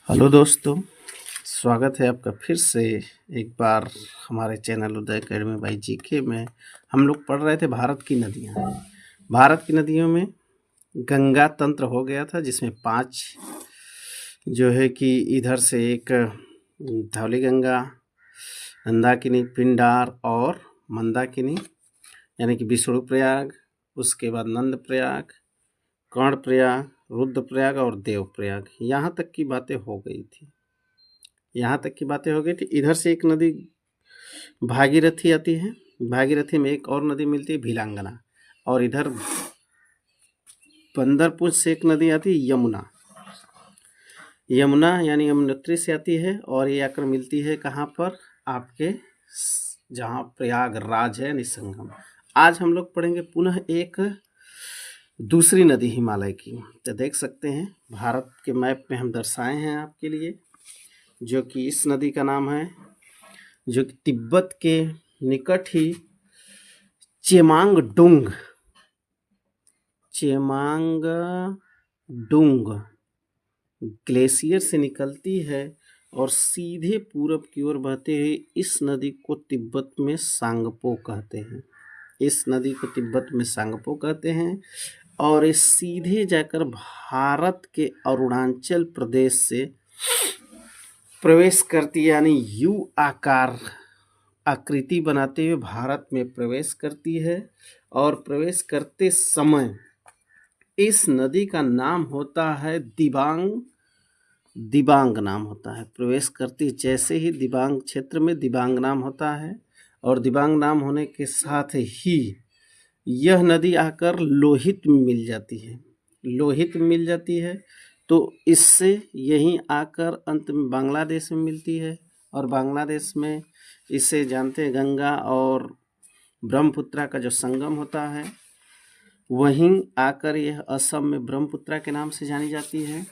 Hello दोस्तों, स्वागत है आपका फिर से एक बार हमारे channel Uday academy by GK में। हम लोग पढ़ रहे थे भारत की नदियाँ। भारत की नदियों में गंगा तंत्र हो गया था, जिसमें 5 जो है कि इधर से एक धौली गंगा, मंदाकिनी, पिंडार और मंदाकिनी यानी कि विष्णुप्रयाग, उसके बाद नंदप्रयाग, कर्णप्रयाग, रुद्रप्रयाग और देवप्रयाग। यहाँ तक की बातें हो गई थी। इधर से एक नदी भागीरथी आती है। भागीरथी में एक और नदी मिलती है, भीलांगना। और इधर बंदरपुर से एक नदी आती है, यमुना यानी यमुनोत्री से आती है। और ये आकर मिलती है कहाँ पर, आपके जहाँ प्रयागराज है, निसंगम। आज हम लोग पढ़ेंगे पुनः एक दूसरी नदी हिमालय की। तो देख सकते हैं भारत के मैप में हम दर्शाए हैं आपके लिए, जो कि इस नदी का नाम है, जो कि तिब्बत के निकट ही चेमांगडुंग ग्लेशियर से निकलती है और सीधे पूरब की ओर बहते हुए इस नदी को तिब्बत में सांगपो कहते हैं। और ये सीधे जाकर भारत के अरुणाचल प्रदेश से प्रवेश करती है, यानी यू आकार आकृति बनाते हुए भारत में प्रवेश करती है। और प्रवेश करते समय इस नदी का नाम होता है दिबांग नाम होता है। प्रवेश करती जैसे ही दिबांग क्षेत्र में दिबांग नाम होता है, और दिबांग नाम होने के साथ ही यह नदी आकर लोहित में मिल जाती है। तो इससे यहीं आकर अंत में बांग्लादेश में मिलती है। और बांग्लादेश में इसे जानते हैं गंगा और ब्रह्मपुत्रा का जो संगम होता है, वहीं आकर यह असम में ब्रह्मपुत्रा के नाम से जानी जाती है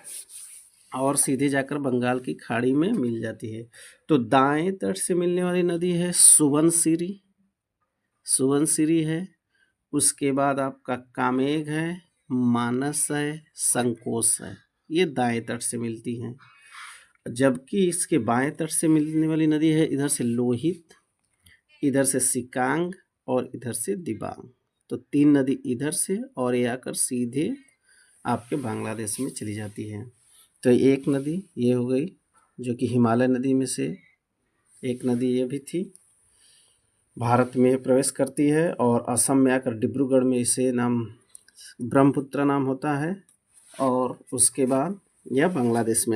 और सीधे जाकर बंगाल की खाड़ी में मिल जाती है। तो दाएं तट से मिलने वाली नदी है सुबनसिरी है। उसके बाद आपका कामेग है, मानस है, संकोश है। ये दाएं तट से मिलती हैं। जबकि इसके बाएं तट से मिलने वाली नदी है, इधर से लोहित, इधर से सिकांग और इधर से दिबांग। तो 3 नदी इधर से, और ये आकर सीधे आपके बांग्लादेश में चली जाती है। तो एक नदी ये हो गई, जो कि हिमालय नदी में से एक नदी ये भी थी, भारत में प्रवेश करती है। और असम में आकर डिब्रूगढ़ में इसे नाम ब्रह्मपुत्र नाम होता है। और उसके बाद यह बांग्लादेश में